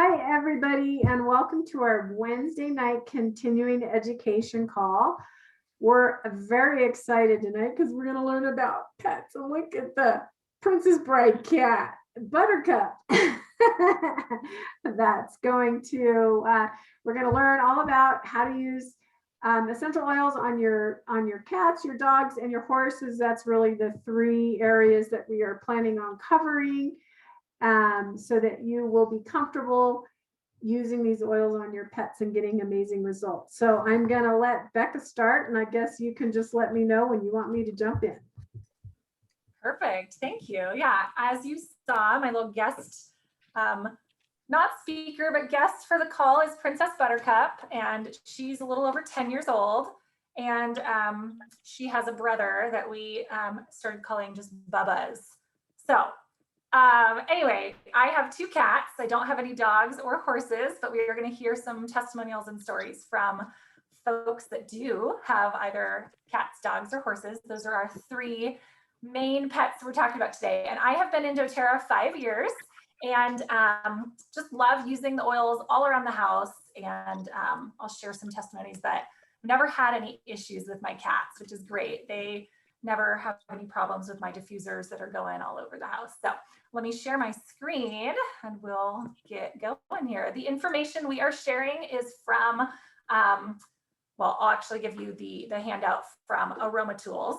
Hi, everybody, and welcome to our Wednesday night continuing education call. We're very excited tonight because we're going to learn about pets. And look at the Princess Bride cat, Buttercup. That's going to, we're going to learn all about how to use essential oils on your cats, your dogs, and your horses. That's really the three areas that we are planning on covering. So that you will be comfortable using these oils on your pets and getting amazing results. So I'm going to let Becca start, and I guess you can just let me know when you want me to jump in. Perfect. Thank you. Yeah, as you saw, my little guest, not speaker, but guest for the call is Princess Buttercup, and she's a little over 10 years old. And she has a brother that we started calling just Bubba's. So anyway, I have two cats. I don't have any dogs or horses, but we are going to hear some testimonials and stories from folks that do have either cats, dogs, or horses. Those are our three main pets we're talking about today. And I have been in doTERRA 5 years and just love using the oils all around the house. And I'll share some testimonies that never had any issues with my cats, which is great. They never have any problems with my diffusers that are going all over the house. So let me share my screen and we'll get going here. The information we are sharing is from, well, I'll actually give you the handout from Aroma Tools.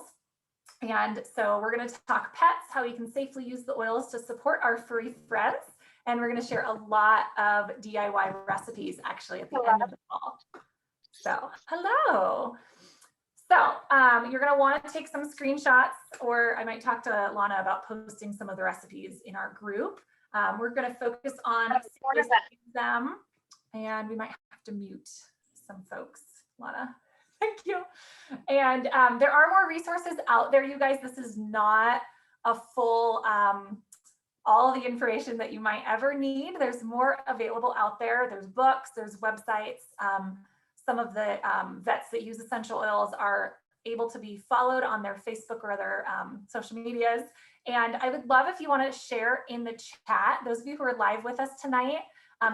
And so we're going to talk pets, how we can safely use the oils to support our furry friends. And we're going to share a lot of DIY recipes actually at the end of the call. So hello. So you're going to want to take some screenshots, or I might talk to Lana about posting some of the recipes in our group. We're going to focus on them, and we might have to mute some folks, Lana. Thank you. And there are more resources out there, you guys. This is not a full, all the information that you might ever need. There's more available out there. There's books, there's websites. Some of the vets that use essential oils are able to be followed on their Facebook or other social medias. And I would love if you want to share in the chat, those of you who are live with us tonight,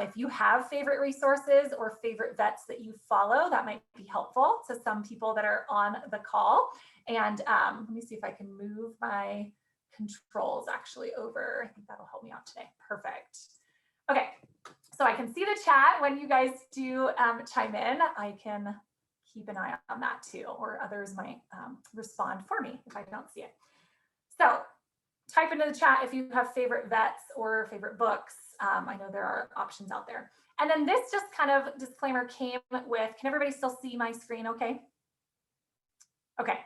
if you have favorite resources or favorite vets that you follow, that might be helpful to some people that are on the call. And let me see if I can move my controls actually over. I think that'll help me out today. Perfect. Okay, so I can see the chat. When you guys do chime in, I can keep an eye on that too, or others might respond for me if I don't see it. So type into the chat if you have favorite vets or favorite books. I know there are options out there. And then this just kind of disclaimer came with, can everybody still see my screen okay? Okay.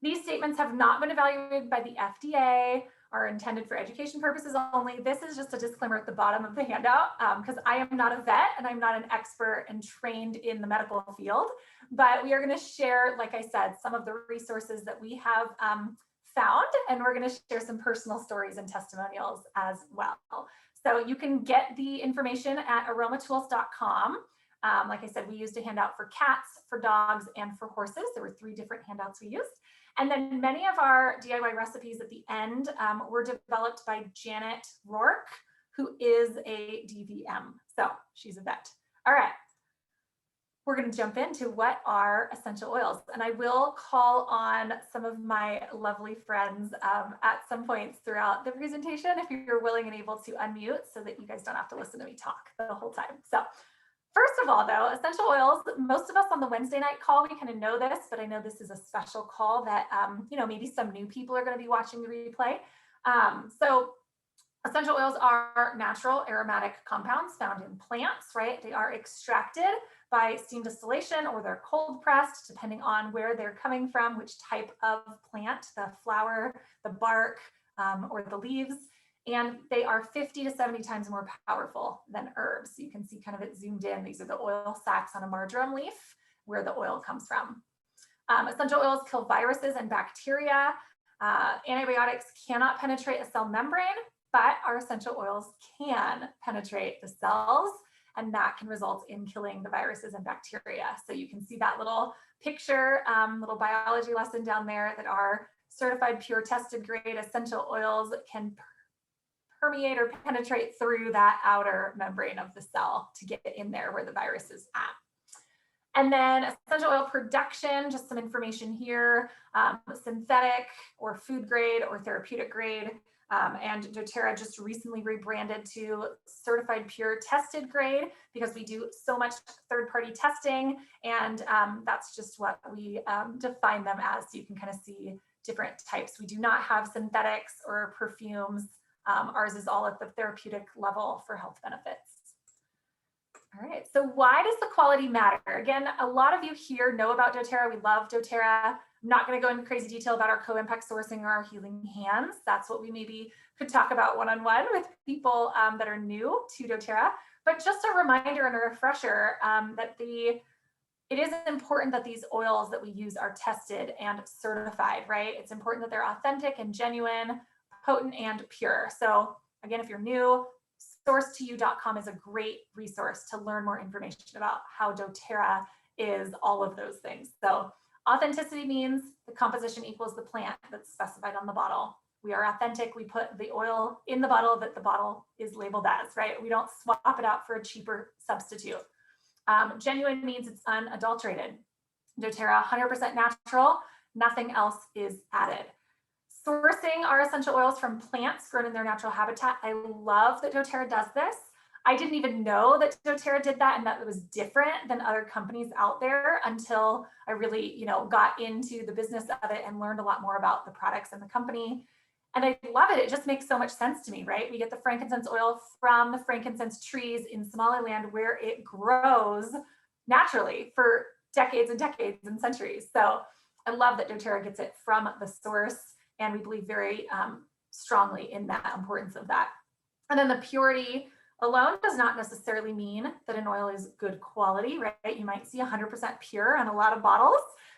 These statements have not been evaluated by the FDA, are intended for education purposes only. This is just a disclaimer at the bottom of the handout because I am not a vet and I'm not an expert and trained in the medical field, but we are going to share, like I said, some of the resources that we have found, and we're going to share some personal stories and testimonials as well. So you can get the information at aromatools.com. Like I said, we used a handout for cats, for dogs, and for horses. There were 3 different handouts we used. And then many of our DIY recipes at the end were developed by Janet Rourke, who is a DVM. So she's a vet. All right. We're going to jump into what are essential oils. And I will call on some of my lovely friends at some points throughout the presentation if you're willing and able to unmute so that you guys don't have to listen to me talk the whole time. So first of all, though, essential oils, most of us on the Wednesday night call, we kind of know this, but I know this is a special call that, you know, maybe some new people are going to be watching the replay. So essential oils are natural aromatic compounds found in plants, right? They are extracted by steam distillation or they're cold pressed, depending on where they're coming from, which type of plant, the flower, the bark, or the leaves. And they are 50 to 70 times more powerful than herbs. You can see kind of it zoomed in. These are the oil sacs on a marjoram leaf where the oil comes from. Essential oils kill viruses and bacteria. Antibiotics cannot penetrate a cell membrane, but our essential oils can penetrate the cells, and that can result in killing the viruses and bacteria. So you can see that little picture, little biology lesson down there that our certified pure tested grade essential oils can permeate or penetrate through that outer membrane of the cell to get in there where the virus is at. And then essential oil production, just some information here, synthetic or food grade or therapeutic grade. And doTERRA just recently rebranded to certified pure tested grade because we do so much third-party testing, and that's just what we define them as. So you can kind of see different types. We do not have synthetics or perfumes. Ours is all at the therapeutic level for health benefits. All right, so why does the quality matter? Again, a lot of you here know about doTERRA. We love doTERRA. I'm not going to go into crazy detail about our co-impact sourcing or our healing hands. That's what we maybe could talk about one-on-one with people that are new to doTERRA. But just a reminder and a refresher that it is important that these oils that we use are tested and certified, right? It's important that they're authentic and genuine, potent and pure. So again, if you're new, sourcetoyou.com is a great resource to learn more information about how doTERRA is all of those things. So authenticity means the composition equals the plant that's specified on the bottle. We are authentic. We put the oil in the bottle that the bottle is labeled as, right? We don't swap it out for a cheaper substitute. Genuine means it's unadulterated. doTERRA, 100% natural, nothing else is added. Sourcing our essential oils from plants grown in their natural habitat. I love that doTERRA does this. I didn't even know that doTERRA did that and that it was different than other companies out there until I really, got into the business of it and learned a lot more about the products and the company. And I love it. It just makes so much sense to me, right? We get the frankincense oil from the frankincense trees in Somaliland where it grows naturally for decades and decades and centuries. So I love that doTERRA gets it from the source. And we believe very strongly in that importance of that. And then the purity alone does not necessarily mean that an oil is good quality, right? You might see 100% pure on a lot of bottles,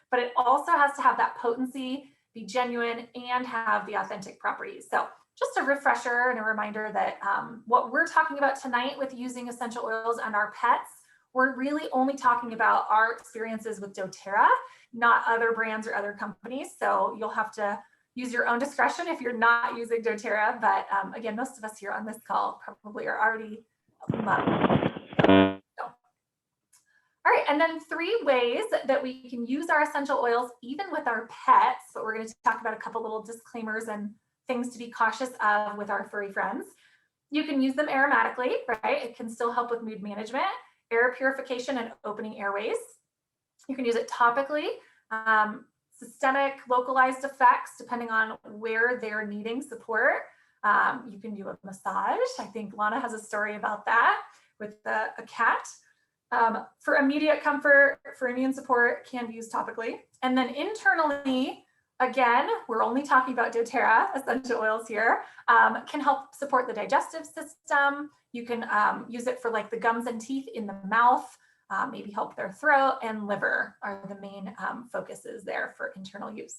but it also has to have that potency, be genuine, and have the authentic properties. So just a refresher and a reminder that what we're talking about tonight with using essential oils on our pets, we're really only talking about our experiences with doTERRA, not other brands or other companies. So you'll have to use your own discretion if you're not using doTERRA, but again, most of us here on this call probably are already so. All right, and then 3 ways that we can use our essential oils even with our pets, but we're going to talk about a couple little disclaimers and things to be cautious of with our furry friends. You can use them aromatically, right? It can still help with mood management, air purification, and opening airways. You can use it topically. Systemic localized effects depending on where they're needing support. You can do a massage. I think Lana has a story about that with a cat. For immediate comfort, for immune support, can be used topically. And then internally, again, we're only talking about doTERRA essential oils here, can help support the digestive system. You can use it for like the gums and teeth in the mouth. Maybe help their throat, and liver are the main focuses there for internal use.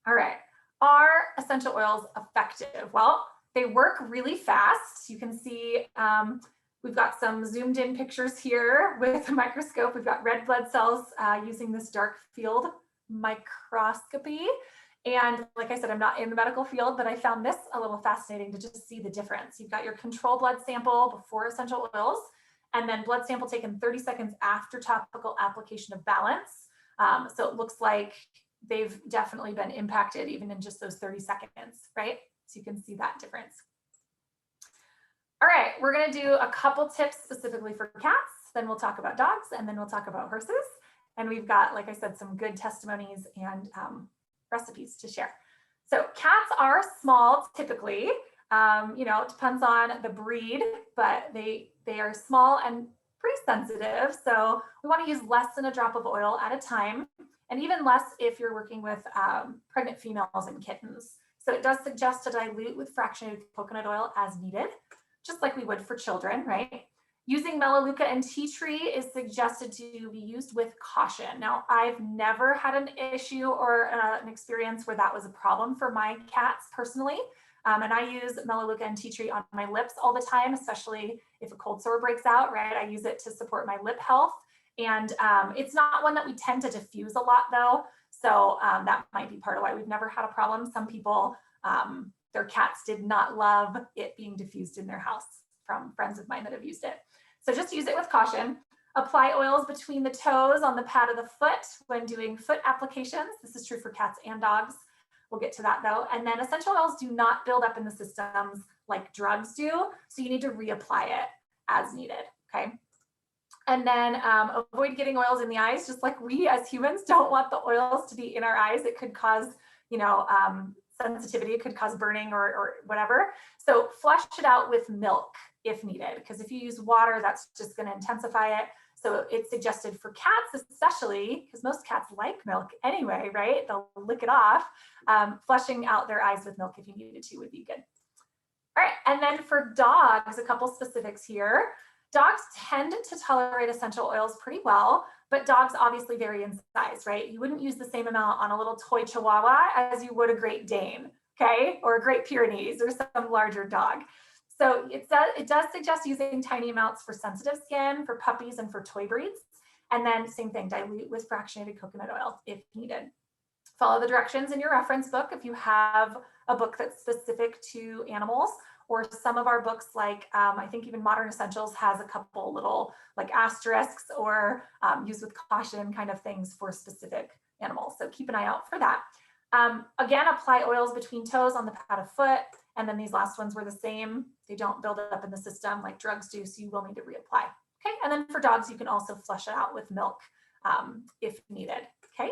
All right, are essential oils effective? Well, they work really fast. You can see we've got some zoomed in pictures here with a microscope. We've got red blood cells using this dark field microscopy. And like I said, I'm not in the medical field, but I found this a little fascinating to just see the difference. You've got your control blood sample before essential oils, and then blood sample taken 30 seconds after topical application of balance. So it looks like they've definitely been impacted even in just those 30 seconds, right? So you can see that difference. All right, we're gonna do a couple tips specifically for cats, then we'll talk about dogs, and then we'll talk about horses. And we've got, like I said, some good testimonies and recipes to share. So cats are small typically. It depends on the breed, but they are small and pretty sensitive. So we want to use less than a drop of oil at a time, and even less if you're working with pregnant females and kittens. So it does suggest to dilute with fractionated coconut oil as needed, just like we would for children, right? Using Melaleuca and tea tree is suggested to be used with caution. Now, I've never had an issue or an experience where that was a problem for my cats personally. And I use Melaleuca and tea tree on my lips all the time, especially if a cold sore breaks out, right? I use it to support my lip health. And it's not one that we tend to diffuse a lot though. So that might be part of why we've never had a problem. Some people their cats did not love it being diffused in their house from friends of mine that have used it. So just use it with caution. Apply oils between the toes on the pad of the foot when doing foot applications. This is true for cats and dogs. We'll get to that though. And then essential oils do not build up in the systems like drugs do. So you need to reapply it as needed, okay? And then avoid getting oils in the eyes, just like we as humans don't want the oils to be in our eyes. It could cause, you know, sensitivity, it could cause burning or whatever. So flush it out with milk if needed, because if you use water, that's just going to intensify it. So it's suggested for cats, especially because most cats like milk anyway, right? They'll lick it off. Flushing out their eyes with milk if you needed to would be good. All right, and then for dogs, a couple specifics here. Dogs tend to tolerate essential oils pretty well, but dogs obviously vary in size, right? You wouldn't use the same amount on a little toy Chihuahua as you would a Great Dane, okay? Or a Great Pyrenees or some larger dog. So it does suggest using tiny amounts for sensitive skin, for puppies, and for toy breeds. And then same thing, dilute with fractionated coconut oil if needed. Follow the directions in your reference book if you have a book that's specific to animals, or some of our books like I think even Modern Essentials has a couple little like asterisks or use with caution kind of things for specific animals. So keep an eye out for that. Again, apply oils between toes on the pad of foot. And then these last ones were the same. They don't build up in the system like drugs do, so you will need to reapply. Okay, and then for dogs, you can also flush it out with milk if needed. Okay.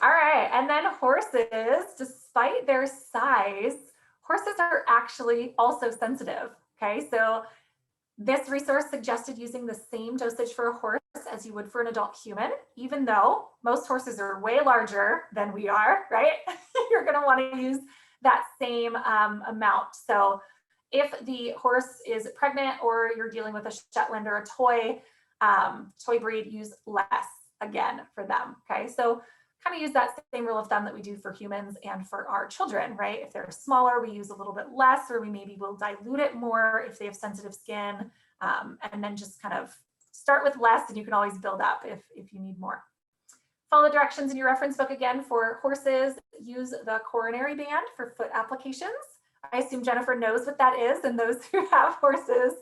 All right, and then horses, despite their size, horses are actually also sensitive. Okay, so this resource suggested using the same dosage for a horse as you would for an adult human, even though most horses are way larger than we are, right? You're going to want to use that same amount. So if the horse is pregnant or you're dealing with a Shetland or a toy breed, use less again for them. Okay, so kind of use that same rule of thumb that we do for humans and for our children, right? If they're smaller, we use a little bit less, or we maybe will dilute it more if they have sensitive skin, and then just kind of start with less, and you can always build up if you need more. Follow the directions in your reference book again for horses. Use the coronary band for foot applications. I assume Jennifer knows what that is, and those who have horses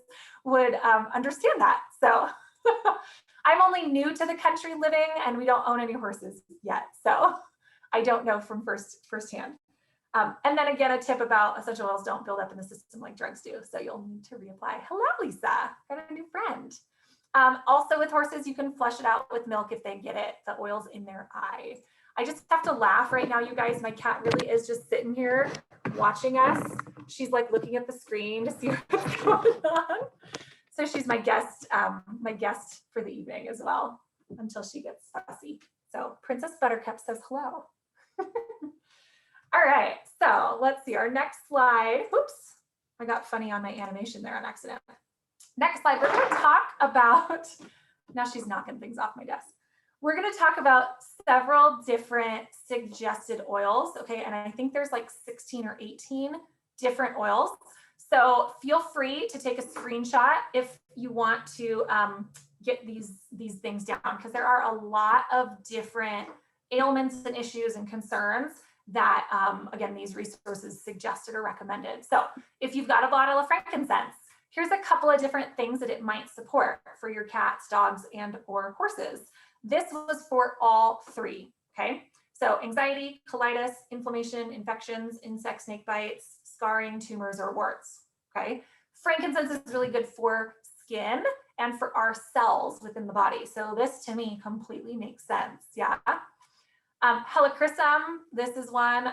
would understand that. So I'm only new to the country living, and we don't own any horses yet. So I don't know from firsthand. And then again, a tip about essential oils don't build up in the system like drugs do. So you'll need to reapply. Hello, Lisa, got a new friend. Also with horses, you can flush it out with milk if they get it, the oils in their eye. I just have to laugh right now, you guys. My cat really is just sitting here watching us. She's like looking at the screen to see what's going on. So she's my guest for the evening as well until she gets fussy. So Princess Buttercup says hello. All right, so let's see our next slide. Oops, I got funny on my animation there on accident. Next slide, we're going to talk about, now she's knocking things off my desk. We're going to talk about several different suggested oils, okay? And I think there's like 16 or 18 different oils. So feel free to take a screenshot if you want to get these things down, because there are a lot of different ailments and issues and concerns that, again, these resources suggested or recommended. So if you've got a bottle of frankincense, here's a couple of different things that it might support for your cats, dogs, and or horses. This was for all three, okay? So anxiety, colitis, inflammation, infections, insect snake bites, scarring, tumors, or warts, okay? Frankincense is really good for skin and for our cells within the body. So this to me completely makes sense, yeah? Helichrysum, this is one,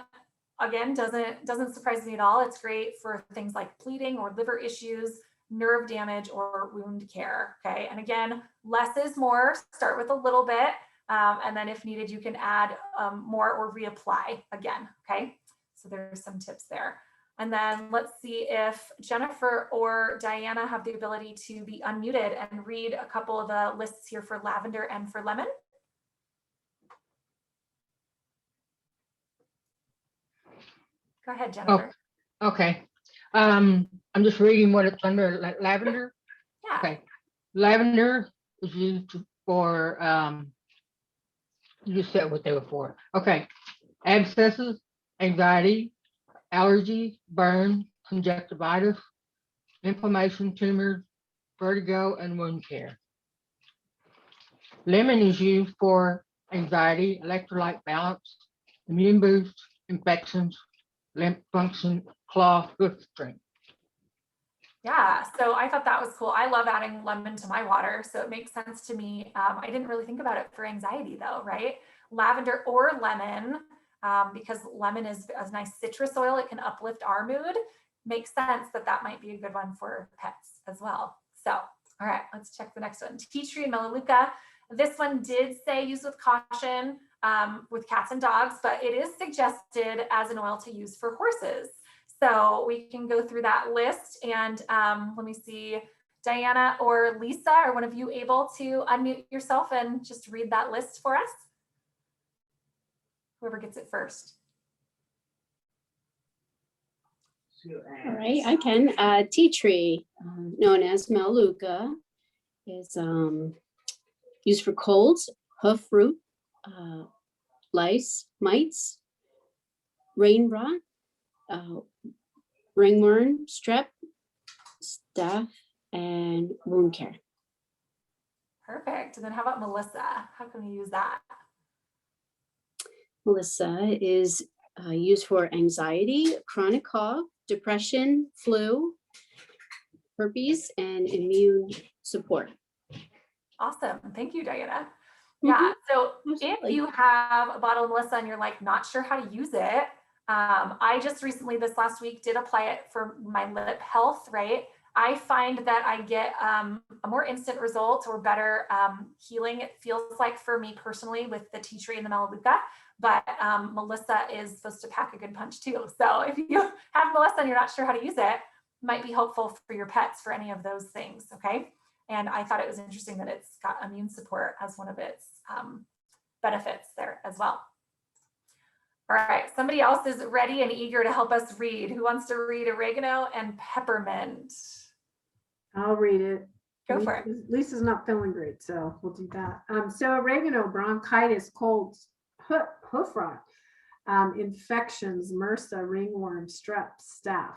again, doesn't surprise me at all. It's great for things like bleeding or liver issues, nerve damage, or wound care, okay? And again, less is more. Start with a little bit, and then if needed, you can add more or reapply again, okay? So there's some tips there. And then let's see if Jennifer or Diana have the ability to be unmuted and read a couple of the lists here for lavender and for lemon. Go ahead, Jennifer. Oh, okay. I'm just reading what it's under. Lavender. Yeah. Okay. Lavender is used for, you just said what they were for. Okay. Abscesses, anxiety, allergy, burn, conjunctivitis, inflammation, tumors, vertigo, and wound care. Lemon is used for anxiety, electrolyte balance, immune boost, infections, lymph function, claw, hoof strength. Yeah, so I thought that was cool. I love adding lemon to my water, so it makes sense to me. I didn't really think about it for anxiety though, right? Lavender or lemon, because lemon is a nice citrus oil. It can uplift our mood. Makes sense that that might be a good one for pets as well. So, all right, let's check the next one. Tea tree and melaleuca. This one did say use with caution with cats and dogs, but it is suggested as an oil to use for horses. So we can go through that list and let me see, Diana or Lisa, are one of you able to unmute yourself and just read that list for us? Whoever gets it first. All right, I can. Tea tree, known as Melaleuca, is used for colds, hoof root, lice, mites, rain rot, ringworm, strep, staph, and wound care. Perfect. And then how about Melissa? How can we use that? Melissa is used for anxiety, chronic cough, depression, flu, herpes, and immune support. Awesome. Thank you, Diana. Yeah. So if Absolutely. you have a bottle of Melissa and you're like not sure how to use it, I just recently this last week did apply it for my lip health, right? I find that I get a more instant result or better healing, it feels like for me personally with the tea tree and the melaleuca, but Melissa is supposed to pack a good punch too. So if you have Melissa and you're not sure how to use it, might be helpful for your pets for any of those things, okay? And I thought it was interesting that it's got immune support as one of its benefits there as well. All right, somebody else is ready and eager to help us read. Who wants to read oregano and peppermint? I'll read it. Go for it. Lisa's not feeling great, so we'll do that. So oregano, bronchitis, colds, hoof rot, infections, MRSA, ringworm, strep, staph.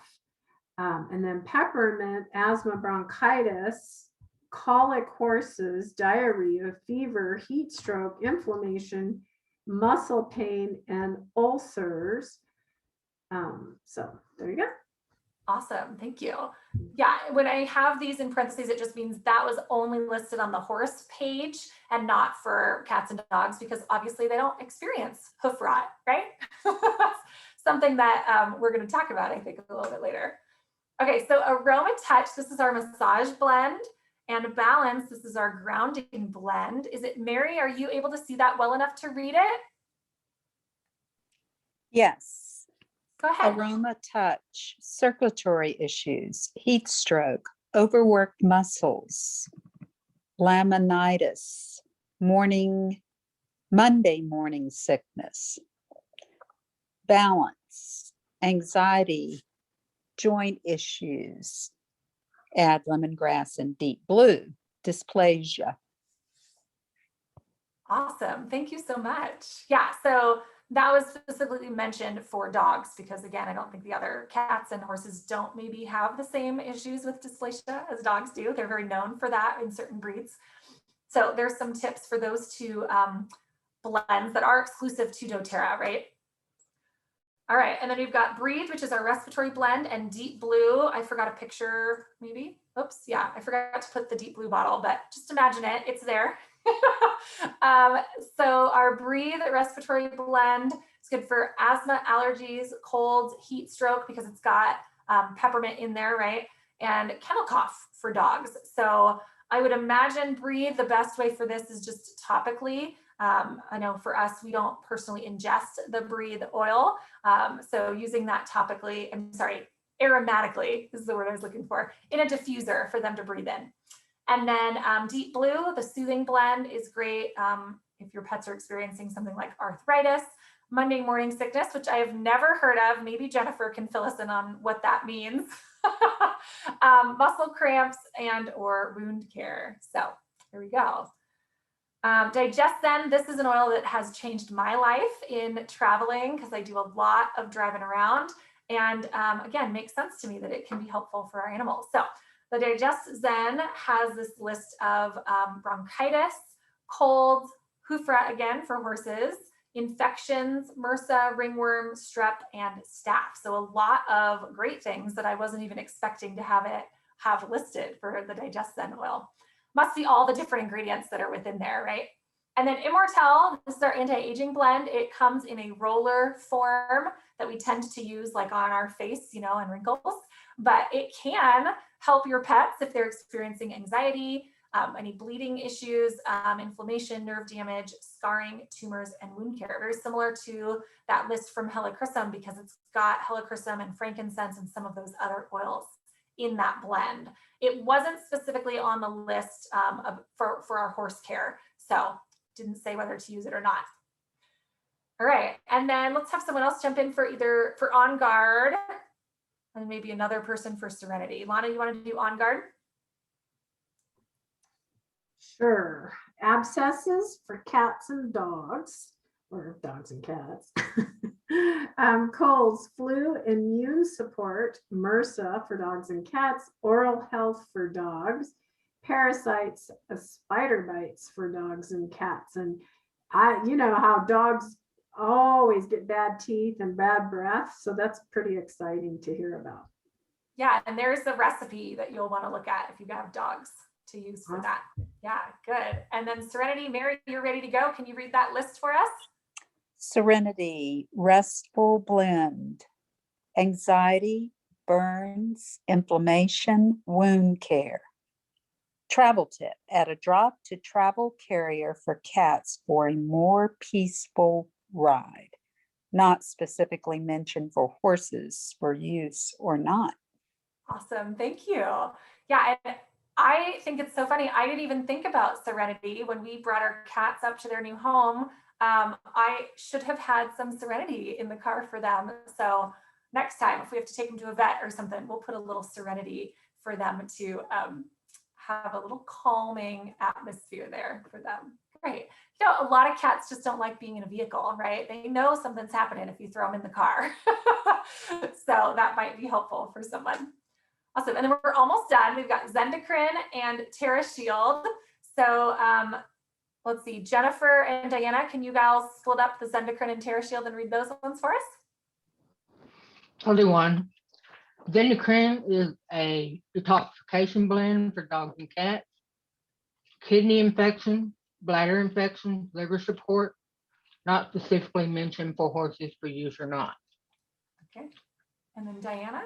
And then peppermint, asthma, bronchitis, colic horses, diarrhea, fever, heat stroke, inflammation, muscle pain, and ulcers. So there you go. Awesome, thank you. Yeah, when I have these in parentheses, it just means that was only listed on the horse page and not for cats and dogs because obviously they don't experience hoof rot, right? Something that we're going to talk about, I think, a little bit later. Okay, so Aroma Touch, this is our massage blend, and Balance, this is our grounding blend. Is it Mary? Are you able to see that well enough to read it? Yes. Go ahead. Aroma Touch, circulatory issues, heat stroke, overworked muscles, laminitis, Monday morning sickness, balance, anxiety, joint issues. Add lemongrass and deep blue, dysplasia. Awesome. Thank you so much. Yeah, so that was specifically mentioned for dogs because again, I don't think the other cats and horses don't maybe have the same issues with dysplasia as dogs do. They're very known for that in certain breeds. So there's some tips for those two blends that are exclusive to doTERRA, right? All right, and then we've got Breathe, which is our respiratory blend, and Deep Blue. I forgot a picture, maybe. Oops, yeah, I forgot to put the Deep Blue bottle, but just imagine it, it's there. So our Breathe respiratory blend is good for asthma, allergies, colds, heat stroke, because it's got peppermint in there, right? And kennel cough for dogs. So I would imagine Breathe, the best way for this is just topically. I know for us, we don't personally ingest the Breathe oil. So using that topically, aromatically is the word I was looking for, in a diffuser for them to breathe in. And then Deep Blue, the soothing blend is great if your pets are experiencing something like arthritis, Monday morning sickness, which I have never heard of. Maybe Jennifer can fill us in on what that means. Muscle cramps and or wound care. So here we go. DigestZen, this is an oil that has changed my life in traveling because I do a lot of driving around. And again, makes sense to me that it can be helpful for our animals. So the Digest Zen has this list of bronchitis, colds, Hoofra again for horses, infections, MRSA, ringworm, strep, and staph. So a lot of great things that I wasn't even expecting to have listed for the Digest Zen oil. Must be all the different ingredients that are within there, right? And then Immortelle, this is our anti-aging blend. It comes in a roller form that we tend to use like on our face, you know, and wrinkles, but it can help your pets if they're experiencing anxiety, any bleeding issues, inflammation, nerve damage, scarring, tumors, and wound care. Very similar to that list from Helichrysum because it's got Helichrysum and frankincense and some of those other oils in that blend. It wasn't specifically on the list for our horse care, so didn't say whether to use it or not. All right, and then let's have someone else jump in for either for On Guard and maybe another person for Serenity. Lana, you want to do On Guard? Sure. Abscesses for cats and dogs, or dogs and cats. Colds, flu, immune support, MRSA for dogs and cats, oral health for dogs, parasites, spider bites for dogs and cats. And you know how dogs always get bad teeth and bad breath. So that's pretty exciting to hear about. Yeah, and there's the recipe that you'll want to look at if you have dogs to use for that. Yeah, good. And then Serenity, Mary, you're ready to go. Can you read that list for us? Serenity, restful blend, anxiety, burns, inflammation, wound care. Travel tip, add a drop to travel carrier for cats for a more peaceful ride. Not specifically mentioned for horses for use or not. Awesome, thank you. Yeah, and I think it's so funny. I didn't even think about Serenity when we brought our cats up to their new home. I should have had some Serenity in the car for them. So next time, if we have to take them to a vet or something, we'll put a little Serenity for them to have a little calming atmosphere there for them. Great. You know, a lot of cats just don't like being in a vehicle, right? They know something's happening if you throw them in the car. So that might be helpful for someone. Awesome. And then we're almost done. We've got Zendecrine and TerraShield. So let's see, Jennifer and Diana, can you guys split up the Zendecrine and TerraShield and read those ones for us? I'll do one. Zendecrine is a detoxification blend for dogs and cats. Kidney infection, bladder infection, liver support, not specifically mentioned for horses for use or not. Okay. And then Diana?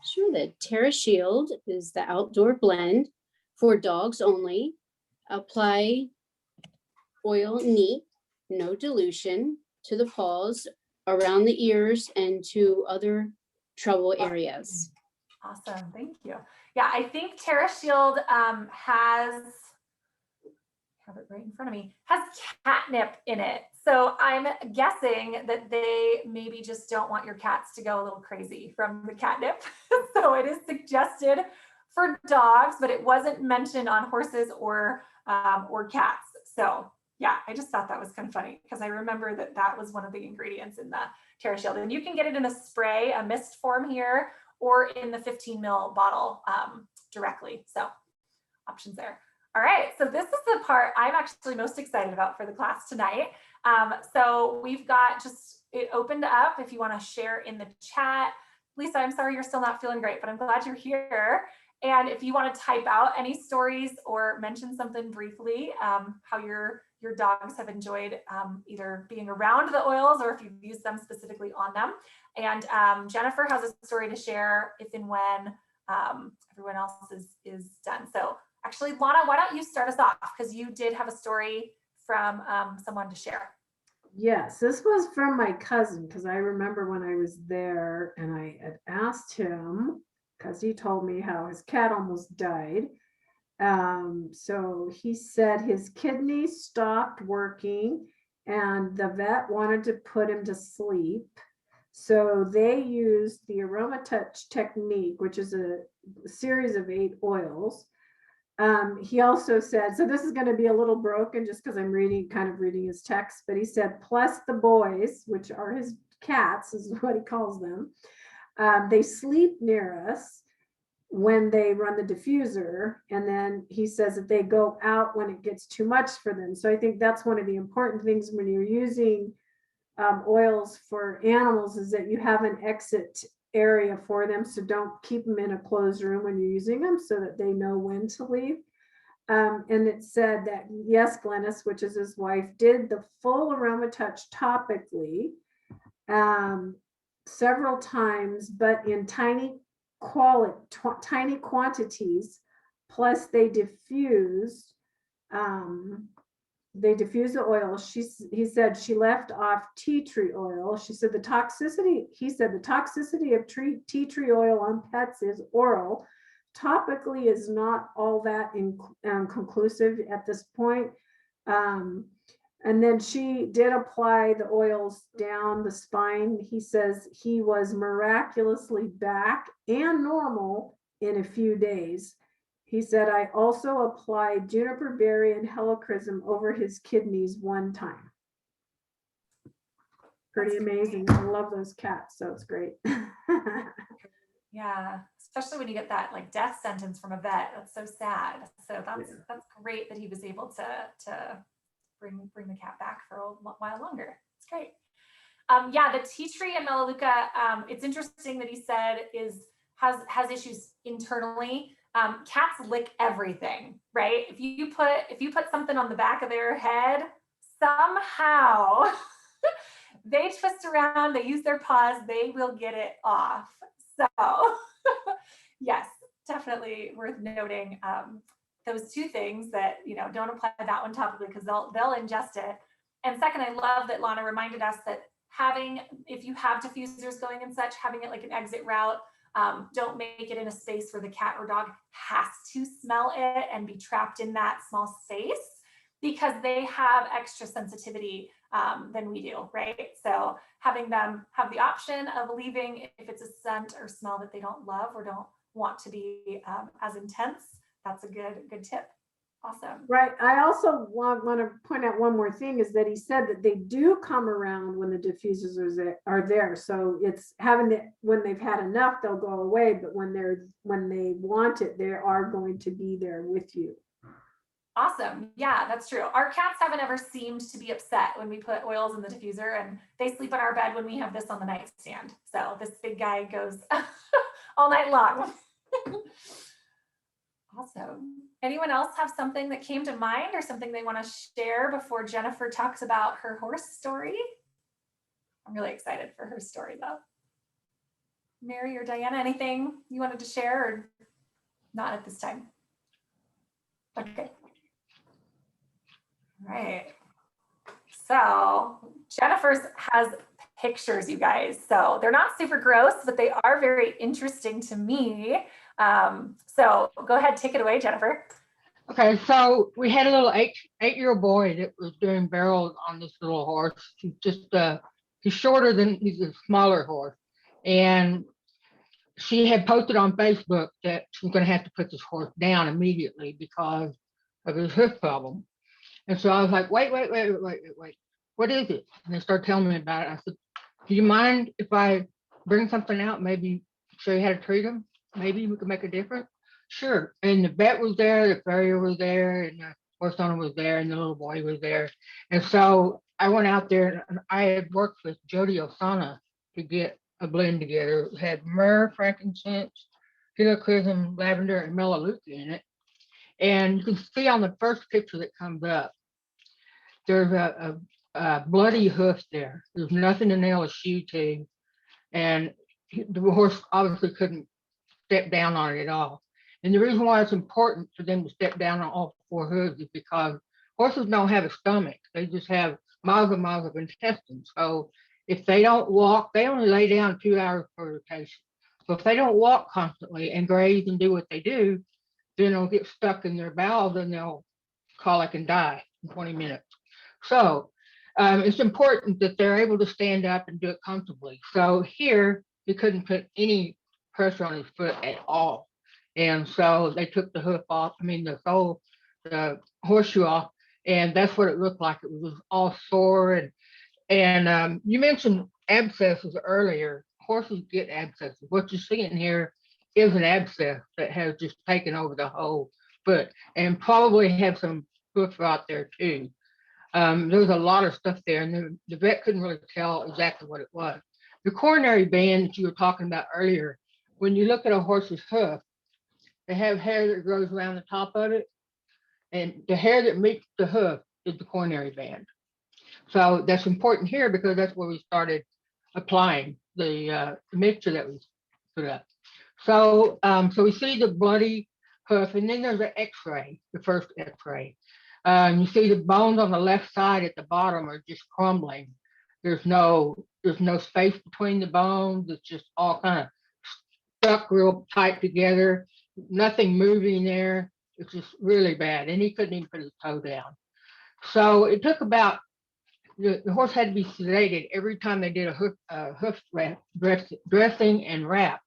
Sure, the TerraShield is the outdoor blend for dogs only. Apply oil neat, no dilution, to the paws, around the ears, and to other trouble areas. Awesome, thank you. Yeah, I think TerraShield has, I have it right in front of me, has catnip in it. So I'm guessing that they maybe just don't want your cats to go a little crazy from the catnip. So it is suggested for dogs, but it wasn't mentioned on horses or cats. So yeah, I just thought that was kind of funny because I remember that that was one of the ingredients in the TerraShield. And you can get it in a spray, a mist form here, or in the 15 ml bottle directly. So options there. All right, so this is the part I'm actually most excited about for the class tonight. So we've got just it opened up if you want to share in the chat. Lisa, I'm sorry you're still not feeling great, but I'm glad you're here. And if you want to type out any stories or mention something briefly, how your dogs have enjoyed either being around the oils or if you've used them specifically on them. And Jennifer has a story to share if and when everyone else is done. So actually, Lana, why don't you start us off? Because you did have a story from someone to share. Yes, this was from my cousin because I remember when I was there and I had asked him because he told me how his cat almost died. So he said his kidney stopped working and the vet wanted to put him to sleep. So they used the AromaTouch technique, which is a series of 8 oils. He also said, so this is going to be a little broken just because I'm kind of reading his text, but he said, plus the boys, which are his cats, is what he calls them, They sleep near us when they run the diffuser. And then he says that they go out when it gets too much for them. So I think that's one of the important things when you're using oils for animals, is that you have an exit area for them. So don't keep them in a closed room when you're using them, so that they know when to leave. And it said that, yes, Glennis, which is his wife, did the full aroma touch topically several times, but in tiny quantities. Plus they diffused the oil. He said she left off tea tree oil. He said the toxicity of tea tree oil on pets is oral. Topically is not all that conclusive at this point. And then she did apply the oils down the spine. He says he was miraculously back and normal in a few days. He said, I also applied juniper berry and helichrysum over his kidneys one time. Pretty amazing. I love those cats, so it's great. Yeah, especially when you get that like death sentence from a vet. That's so sad. So that's great that he was able to bring the cat back for a while longer. It's great. Yeah, the tea tree and Melaleuca, it's interesting that he said has issues internally. Cats lick everything, right? If you put something on the back of their head, somehow they twist around, they use their paws, they will get it off. So yes, definitely worth noting those two things, that, don't apply that one topically because they'll ingest it. And second, I love that Lana reminded us that if you have diffusers going and such, having it like an exit route, don't make it in a space where the cat or dog has to smell it and be trapped in that small space, because they have extra sensitivity than we do, right? So having them have the option of leaving if it's a scent or smell that they don't love or don't want to be as intense, that's a good tip. Awesome. Right. I also want to point out one more thing, is that he said that they do come around when the diffusers are there. So it's when they've had enough, they'll go away. But when they want it, they are going to be there with you. Awesome. Yeah, that's true. Our cats haven't ever seemed to be upset when we put oils in the diffuser, and they sleep in our bed when we have this on the nightstand. So this big guy goes all night long. Awesome. Anyone else have something that came to mind or something they want to share before Jennifer talks about her horse story? I'm really excited for her story though. Mary or Diana, anything you wanted to share, or not at this time? Okay. All right. So Jennifer's has pictures, you guys. So they're not super gross, but they are very interesting to me. So go ahead, take it away, Jennifer. Okay, so we had a little eight-year-old boy that was doing barrels on this little horse. He's shorter he's a smaller horse. And she had posted on Facebook that she was going to have to put this horse down immediately because of his hoof problem. And so I was like, wait, what is it? And they started telling me about it. I said, do you mind if I bring something out, maybe show you how to treat him? Maybe we could make a difference. Sure. And the vet was there, the farrier was there, and the horse owner was there, and the little boy was there. And so I went out there, and I had worked with Jody Osana to get a blend together. It had myrrh, frankincense, helichrysum, lavender, and melaleuca in it. And you can see on the first picture that comes up, there's a bloody hoof there. There's nothing to nail a shoe to. And the horse obviously couldn't step down on it at all. And the reason why it's important for them to step down on all four hooves is because horses don't have a stomach. They just have miles and miles of intestines. So if they don't walk, they only lay down 2 hours per rotation. So if they don't walk constantly and graze and do what they do, then they'll get stuck in their bowels and they'll colic and die in 20 minutes. So it's important that they're able to stand up and do it comfortably. So here, he couldn't put any pressure on his foot at all. And so they took the hoof off, the horseshoe off, and that's what it looked like. It was all sore. And you mentioned abscesses earlier. horses get abscesses. What you see in here is an abscess that has just taken over the whole foot and probably have some hoof rot there too. There was a lot of stuff there, and the vet couldn't really tell exactly what it was. The coronary band that you were talking about earlier, when you look at a horse's hoof, they have hair that grows around the top of it, and the hair that meets the hoof is the coronary band. So that's important here because that's where we started applying the mixture that we put up. So, so we see the bloody hoof, and then there's an X-ray, the first X-ray. You see the bones on the left side at the bottom are just crumbling. There's no space between the bones. It's just all kind of stuck real tight together. Nothing moving there. It's just really bad. And he couldn't even put his toe down. So it took about, the horse had to be sedated every time they did a hoof dressing and wrap,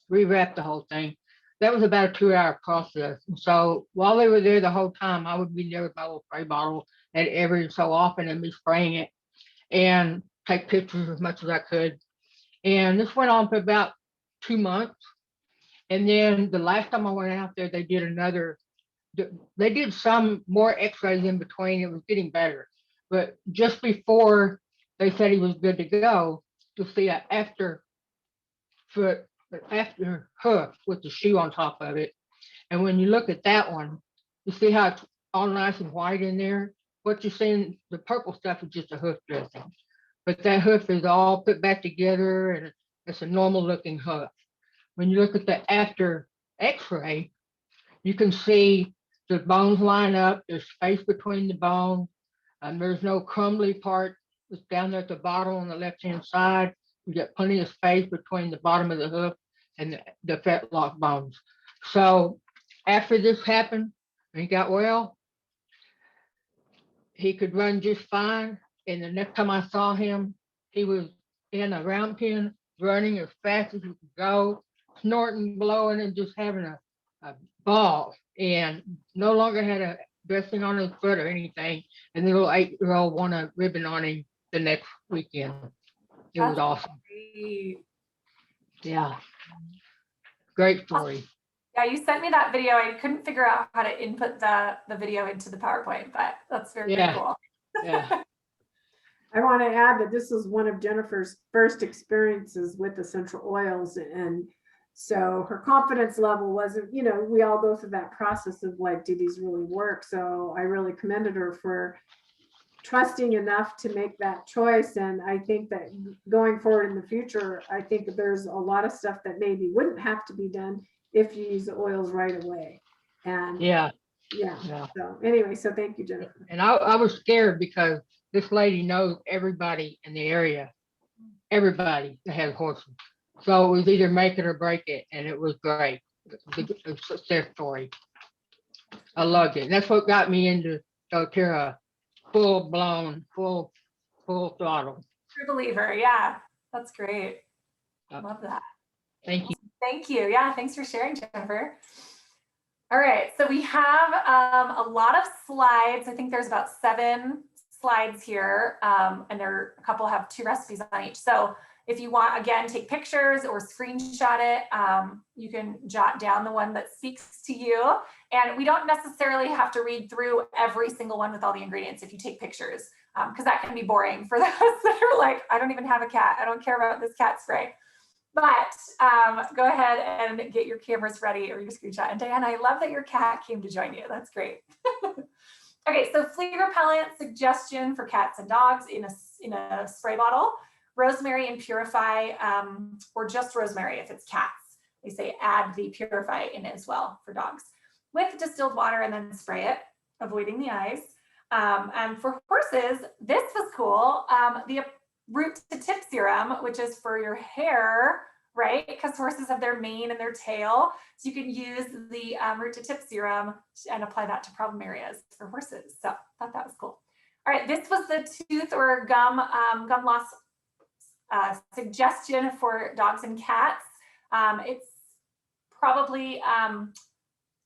rewrap the whole thing. That was about a 2-hour process. And so while they were there the whole time, I would be there with my little spray bottle at every so often and be spraying it and take pictures as much as I could. And this went on for about 2 months. And then the last time I went out there, they did some more x-rays in between. It was getting better. But just before they said he was good to go, you'll see an after hoof with the shoe on top of it. And when you look at that one, you see how it's all nice and white in there. What you're seeing, the purple stuff is just a hoof dressing. But that hoof is all put back together and it's a normal looking hoof. When you look at the after x-ray, you can see the bones line up. There's space between the bones. There's no crumbly part. It's down there at the bottom on the left-hand side. You get plenty of space between the bottom of the hoof and the fetlock bones. So after this happened, and he got well, he could run just fine. And the next time I saw him, he was in a round pen, running as fast as he could go, snorting, blowing, and just having a ball. And no longer had a dressing on his foot or anything. And the little 8-year-old won a ribbon on him the next weekend. It was awesome. Great. Yeah. Great story. Yeah, you sent me that video. I couldn't figure out how to input the video into the PowerPoint, but that's very cool. Yeah. I want to add that this was one of Jennifer's first experiences with essential oils. And so her confidence level wasn't, we all go through that process of like, do these really work? So I really commended her for trusting enough to make that choice. And I think that going forward in the future, I think there's a lot of stuff that maybe wouldn't have to be done if you use the oils right away. And Yeah. So anyway, so thank you, Jennifer. And I was scared because this lady knows everybody in the area, everybody that has horses. So it was either make it or break it. And it was great. The success story. I loved it. And that's what got me into doTERRA. Full blown, full throttle. True believer. Yeah, that's great. Yep. Love that. Thank you. Thank you. Yeah, thanks for sharing, Jennifer. All right, so we have a lot of slides. I think there's about 7 slides here, and a couple have 2 recipes on each. So if you want, again, take pictures or screenshot it, you can jot down the one that speaks to you. And we don't necessarily have to read through every single one with all the ingredients if you take pictures, because that can be boring for those that are like, I don't even have a cat. I don't care about this cat spray. But go ahead and get your cameras ready or your screenshot. And Diana, I love that your cat came to join you. That's great. Okay, so flea repellent suggestion for cats and dogs in a spray bottle. Rosemary and Purify, or just rosemary if it's cats. They say add the Purify in as well for dogs with distilled water and then spray it, avoiding the eyes. And for horses, this was cool. The root to tip serum, which is for your hair, right? Because horses have their mane and their tail. So you can use the root to tip serum and apply that to problem areas for horses. So I thought that was cool. All right, this was the tooth or gum loss suggestion for dogs and cats. It's probably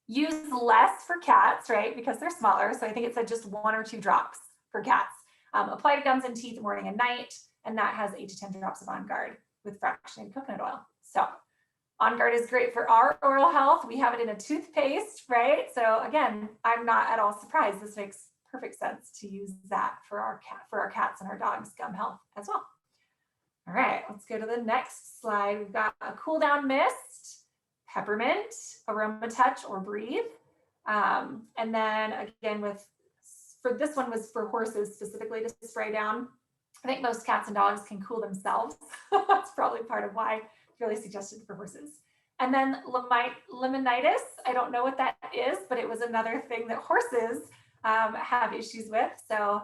used less for cats, right? Because they're smaller. So I think it said just 1 or 2 drops for cats. Apply to gums and teeth morning and night. And that has 8 to 10 drops of On Guard. with fractionated coconut oil. So On Guard is great for our oral health. We have it in a toothpaste, right? So again, I'm not at all surprised. This makes perfect sense to use that for our cats and our dogs' gum health as well. All right, let's go to the next slide. We've got a cool down mist, peppermint, aroma touch or breathe. And then again for this one was for horses specifically to spray down. I think most cats and dogs can cool themselves. That's probably part of why it's really suggested for horses. And then laminitis, I don't know what that is, but it was another thing that horses have issues with. So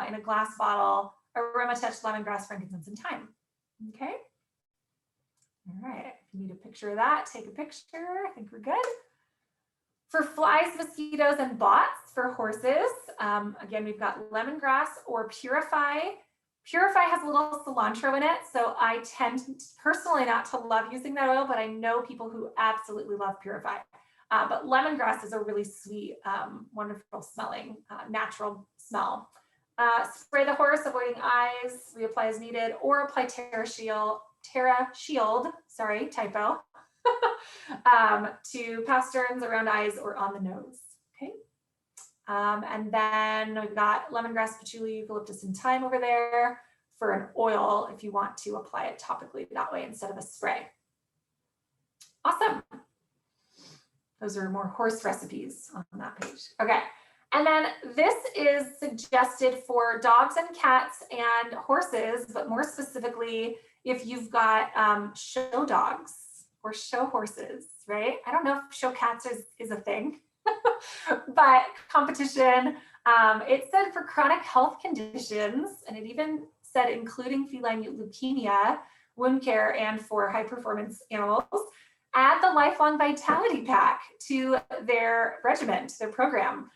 in a glass bottle, aroma touch, lemongrass, frankincense, and thyme. Okay. All right, if you need a picture of that, take a picture. I think we're good. For flies, mosquitoes, and bots for horses, again, we've got lemongrass or Purify. Purify has a little cilantro in it, so I tend personally not to love using that oil, but I know people who absolutely love Purify. But lemongrass is a really sweet, wonderful smelling, natural smell. Spray the horse, avoiding eyes, reapply as needed, or apply TerraShield, sorry, typo, to pasterns around eyes or on the nose, okay? And then we've got lemongrass, patchouli, eucalyptus, and thyme over there for an oil if you want to apply it topically that way instead of a spray. Awesome. Those are more horse recipes on that page. Okay. And then this is suggested for dogs and cats and horses, but more specifically, if you've got show dogs or show horses, right? I don't know if show cats is a thing, but competition. It said for chronic health conditions, and it even said including feline leukemia, wound care, and for high performance animals, add the Lifelong Vitality Pack to their regimen, to their program.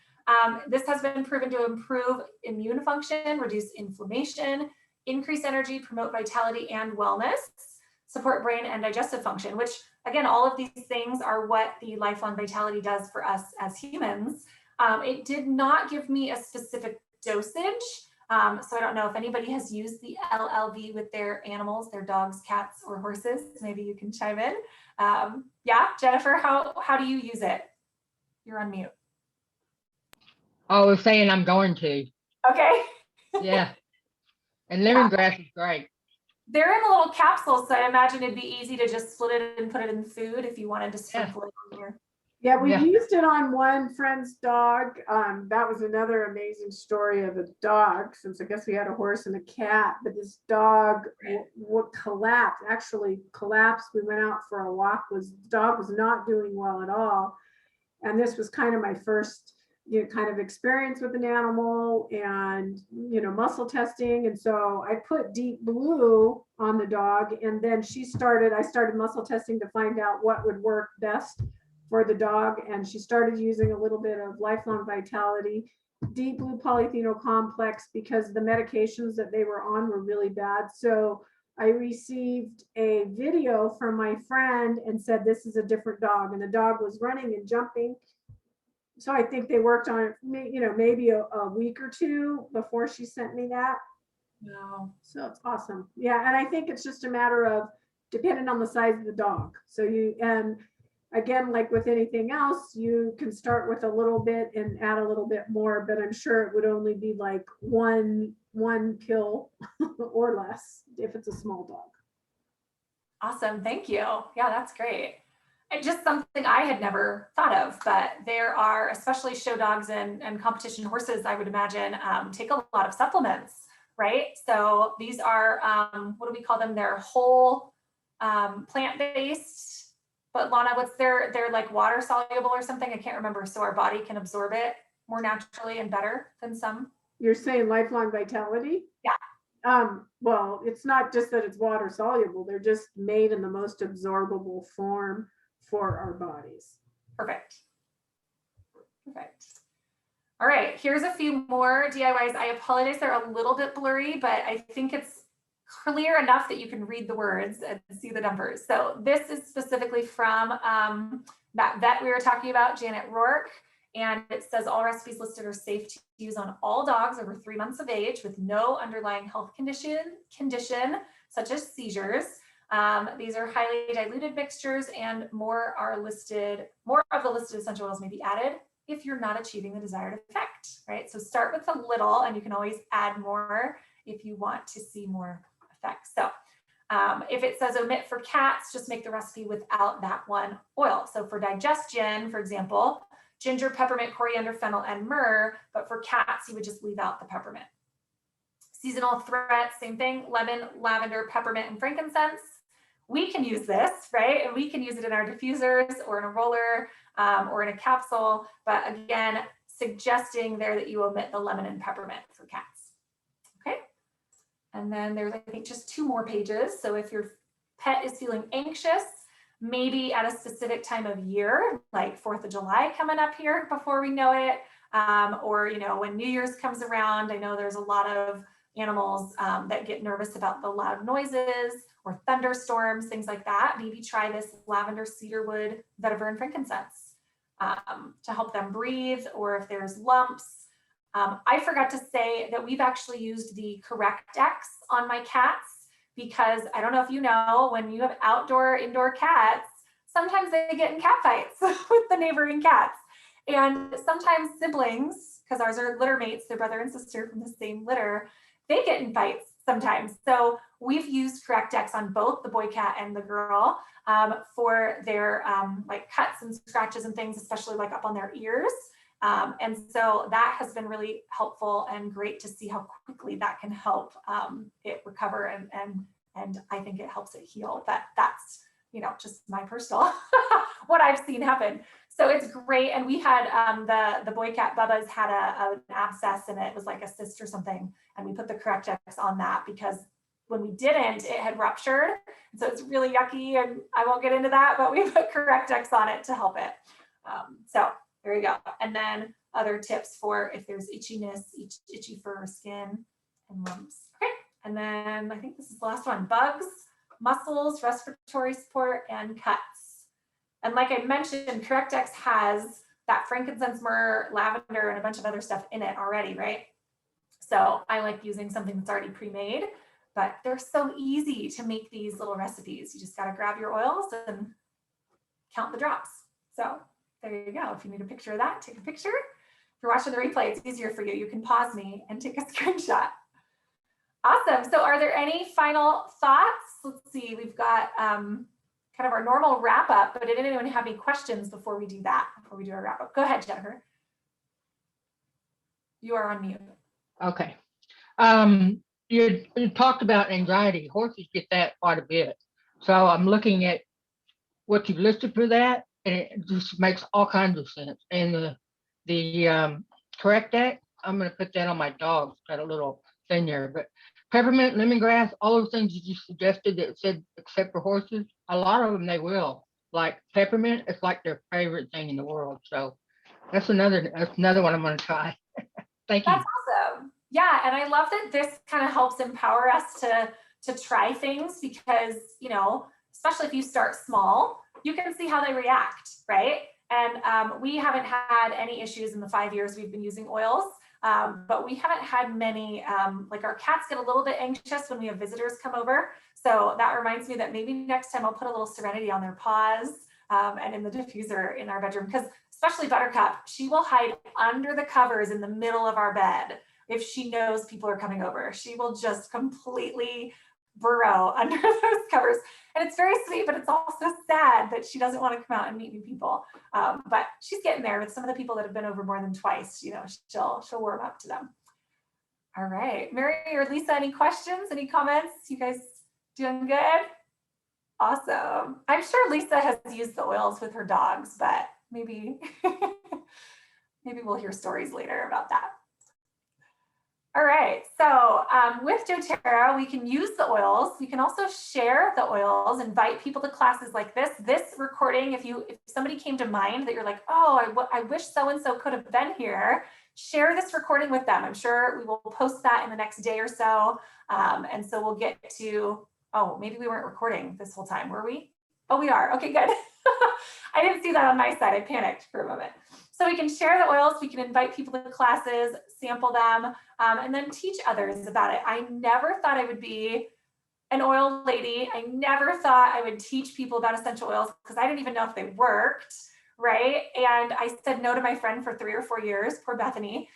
This has been proven to improve immune function, reduce inflammation, increase energy, promote vitality and wellness, support brain and digestive function, which again, all of these things are what the Lifelong Vitality does for us as humans. It did not give me a specific dosage. So I don't know if anybody has used the LLV with their animals, their dogs, cats, or horses. Maybe you can chime in. Yeah, Jennifer, how do you use it? You're on mute. I was saying I'm going to. Okay. Yeah. And lemongrass is great. They're in a little capsule, so I imagine it'd be easy to just split it and put it in food if you wanted to sprinkle it on there. Yeah, we Yeah. used it on one friend's dog. That was another amazing story of a dog, since I guess we had a horse and a cat, but this dog actually collapsed. We went out for a walk, the dog was not doing well at all. And this was kind of my first kind of experience with an animal and, muscle testing. And so I put Deep Blue on the dog, and then I started muscle testing to find out what would work best for the dog. And she started using a little bit of Lifelong Vitality, Deep Blue Polyphenol Complex, because the medications that they were on were really bad. So I received a video from my friend and said, this is a different dog. And the dog was running and jumping. So I think they worked on it, maybe a week or two before she sent me that. No. So it's awesome. Yeah. And I think it's just a matter of depending on the size of the dog. So and again, like with anything else, you can start with a little bit and add a little bit more, but I'm sure it would only be like one pill or less if it's a small dog. Awesome. Thank you. Yeah, that's great. And just something I had never thought of, but there are, especially show dogs and competition horses, I would imagine, take a lot of supplements, right? So these are, what do we call them? They're whole plant-based, but Lana, they're like water soluble or something? I can't remember. So our body can absorb it more naturally and better than some. You're saying Lifelong Vitality? Yeah. Well, it's not just that it's water soluble. They're just made in the most absorbable form for our bodies. Perfect. Perfect. All right, here's a few more DIYs. I apologize, they're a little bit blurry, but I think it's clear enough that you can read the words and see the numbers. So this is specifically from that vet we were talking about, Janet Rourke, and it says all recipes listed are safe to use on all dogs over 3 months of age with no underlying health condition such as seizures. These are highly diluted mixtures, and more of the listed essential oils may be added if you're not achieving the desired effect, right? So start with a little, and you can always add more if you want to see more effects. So if it says omit for cats, just make the recipe without that one oil. So for digestion, for example, ginger, peppermint, coriander, fennel, and myrrh, but for cats, you would just leave out the peppermint. Seasonal threat, same thing, lemon, lavender, peppermint, and frankincense. We can use this, right? And we can use it in our diffusers or in a roller or in a capsule. But again, suggesting there that you omit the lemon and peppermint for cats. Okay. And then there's, I think, just 2 more pages. So if your pet is feeling anxious, maybe at a specific time of year, like 4th of July coming up here before we know it, or, you know, when New Year's comes around, I know there's a lot of animals that get nervous about the loud noises or thunderstorms, things like that. Maybe try this lavender, cedarwood, vetiver, and frankincense to help them breathe, or if there's lumps. I forgot to say that we've actually used the Correct-X on my cats, because I don't know if you know, when you have indoor cats, sometimes they get in cat fights with the neighboring cats. And sometimes siblings, because ours are litter mates, they're brother and sister from the same litter, they get in fights sometimes. So we've used Correct-X on both the boy cat and the girl for their like cuts and scratches and things, especially like up on their ears. And so that has been really helpful and great to see how quickly that can help it recover, and I think it helps it heal. But that's, you know, just my personal what I've seen happen. So it's great. And we had the boy cat Bubba's had an abscess, and it was like a cyst or something, and we put the Correct-X on that because when we didn't, it had ruptured. So it's really yucky, and I won't get into that, but we put Correct-X on it to help it. So there you go. And then other tips for if there's itchiness, itchy fur, skin, and lumps. Okay. And then I think this is the last one: bugs, muscles, respiratory support, and cuts. And like I mentioned, Correct-X has that frankincense, myrrh, lavender, and a bunch of other stuff in it already, right? So I like using something that's already pre-made, but they're so easy to make these little recipes. You just got to grab your oils and count the drops. So there you go. If you need a picture of that, take a picture. If you're watching the replay, it's easier for you. You can pause me and take a screenshot. Awesome. So are there any final thoughts? Let's see. We've got kind of our normal wrap up, but did anyone have any questions before we do that, before we do our wrap up? Go ahead, Jennifer. You are on mute. Okay. You talked about anxiety. Horses get that quite a bit. So I'm looking at what you've listed for that, and it just makes all kinds of sense. And the Correct-X, I'm going to put that on my dogs. Got a little thing there, but peppermint, lemongrass, all those things you just suggested that said except for horses, a lot of them they will. Like peppermint, it's like their favorite thing in the world. So that's another one I'm going to try. Thank you. That's awesome. Yeah, and I love that this kind of helps empower us to try things, because, you know, especially if you start small, you can see how they react, right? And we haven't had any issues in the 5 years we've been using oils, but we haven't had many, like our cats get a little bit anxious when we have visitors come over. So that reminds me that maybe next time I'll put a little Serenity on their paws and in the diffuser in our bedroom, because especially Buttercup, she will hide under the covers in the middle of our bed. If she knows people are coming over, she will just completely burrow under those covers. And it's very sweet, but it's also sad that she doesn't want to come out and meet new people. But she's getting there with some of the people that have been over more than twice. You know, she'll warm up to them. All right, Mary or Lisa, any questions, any comments? You guys doing good? Awesome. I'm sure Lisa has used the oils with her dogs, but maybe, maybe we'll hear stories later about that. All right, so with doTERRA, we can use the oils. We can also share the oils, invite people to classes like this. This recording, if somebody came to mind that you're like, oh, I wish so-and-so could have been here, share this recording with them. I'm sure we will post that in the next day or so. And so we'll get to, oh, maybe we weren't recording this whole time, were we? Oh, we are, okay, good. I didn't see that on my side, I panicked for a moment. So we can share the oils, we can invite people to classes, sample them, and then teach others about it. I never thought I would be an oil lady. I never thought I would teach people about essential oils because I didn't even know if they worked, right? And I said no to my friend for 3 or 4 years, poor Bethany,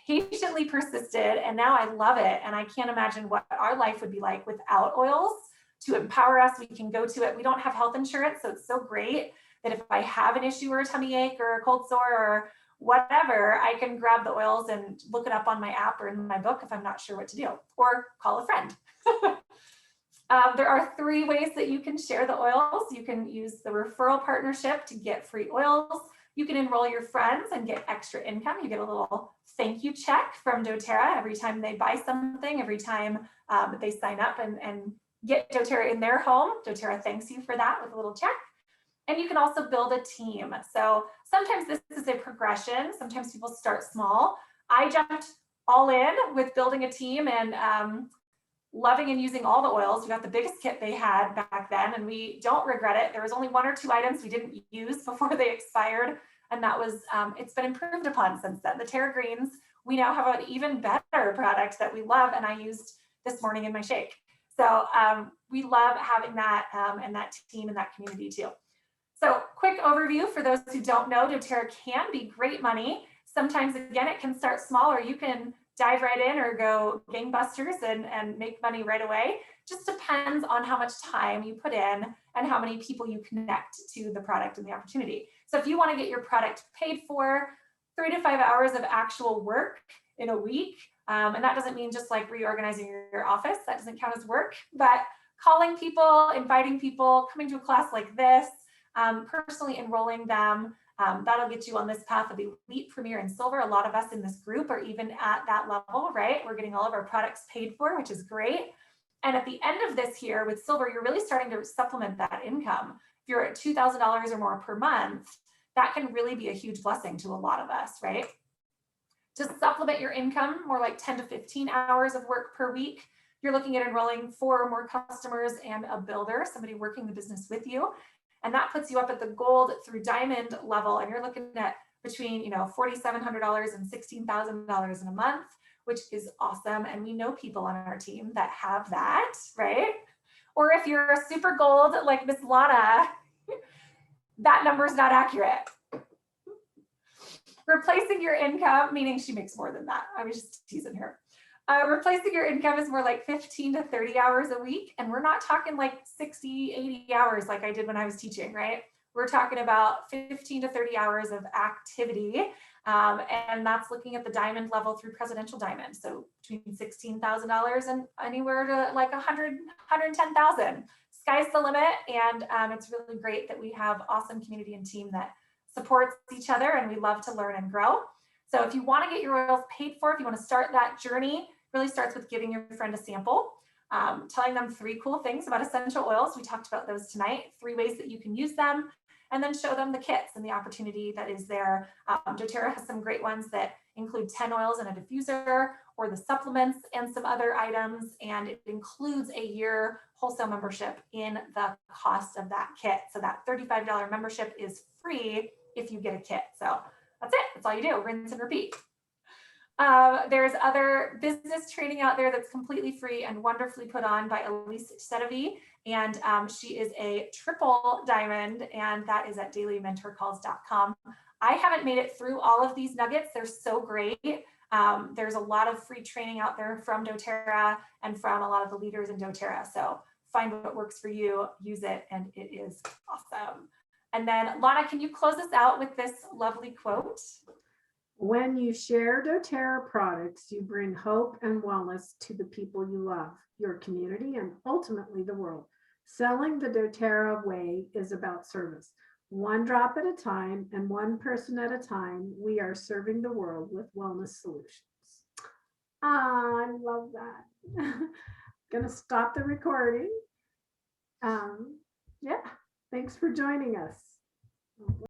patiently persisted, and now I love it. And I can't imagine what our life would be like without oils to empower us. We can go to it. We don't have health insurance, so it's so great that if I have an issue or a tummy ache or a cold sore or whatever, I can grab the oils and look it up on my app or in my book if I'm not sure what to do, or call a friend. There are 3 ways that you can share the oils. You can use the referral partnership to get free oils. You can enroll your friends and get extra income. You get a little thank you check from doTERRA every time they buy something, every time they sign up and get doTERRA in their home. doTERRA thanks you for that with a little check. And you can also build a team. So sometimes this is a progression. Sometimes people start small. I jumped all in with building a team and loving and using all the oils. We got the biggest kit they had back then, and we don't regret it. There was only 1 or 2 items we didn't use before they expired. And that was, it's been improved upon since then. The Terra Greens, we now have an even better product that we love, and I used this morning in my shake. So we love having that and that team and that community too. So quick overview for those who don't know, doTERRA can be great money. Sometimes, again, it can start small, or you can dive right in or go gangbusters and make money right away. Just depends on how much time you put in and how many people you connect to the product and the opportunity. So if you want to get your product paid for, 3 to 5 hours of actual work in a week, and that doesn't mean just like reorganizing your office, that doesn't count as work, but calling people, inviting people, coming to a class like this, personally enrolling them, that'll get you on this path of Elite, Premier, and Silver. A lot of us in this group are even at that level, right? We're getting all of our products paid for, which is great. And at the end of this here with Silver, you're really starting to supplement that income. If you're at $2,000 or more per month, that can really be a huge blessing to a lot of us, right? To supplement your income, more like 10 to 15 hours of work per week, you're looking at enrolling 4 or more customers and a builder, somebody working the business with you. And that puts you up at the gold through diamond level. And you're looking at between, $4,700 and $16,000 in a month, which is awesome. And we know people on our team that have that, right? Or if you're a super gold like Miss Lana, that number is not accurate. Replacing your income, meaning she makes more than that. I was just teasing her. Replacing your income is more like 15 to 30 hours a week. And we're not talking like 60, 80 hours like I did when I was teaching, right? We're talking about 15 to 30 hours of activity. And that's looking at the diamond level through presidential diamond. So between $16,000 and anywhere to like 110,000. Sky's the limit. And it's really great that we have awesome community and team that supports each other, and we love to learn and grow. So if you want to get your oils paid for, if you want to start that journey, really starts with giving your friend a sample, telling them 3 cool things about essential oils. We talked about those tonight, 3 ways that you can use them, and then show them the kits and the opportunity that is there. doTERRA has some great ones that include 10 oils and a diffuser, or the supplements and some other items, and it includes a year wholesale membership in the cost of that kit. So that $35 membership is free if you get a kit. So that's it. That's all you do. Rinse and repeat. There's other business training out there that's completely free and wonderfully put on by Elise Sedevi. And she is a triple diamond, and that is at dailymentorcalls.com. I haven't made it through all of these nuggets. They're so great. There's a lot of free training out there from doTERRA and from a lot of the leaders in doTERRA. So find what works for you, use it, and it is awesome. And then Lana, can you close us out with this lovely quote? When you share doTERRA products, you bring hope and wellness to the people you love, your community, and ultimately the world. Selling the doTERRA way is about service. One drop at a time and one person at a time, we are serving the world with wellness solutions. I love that. Gonna stop the recording. Yeah, thanks for joining us.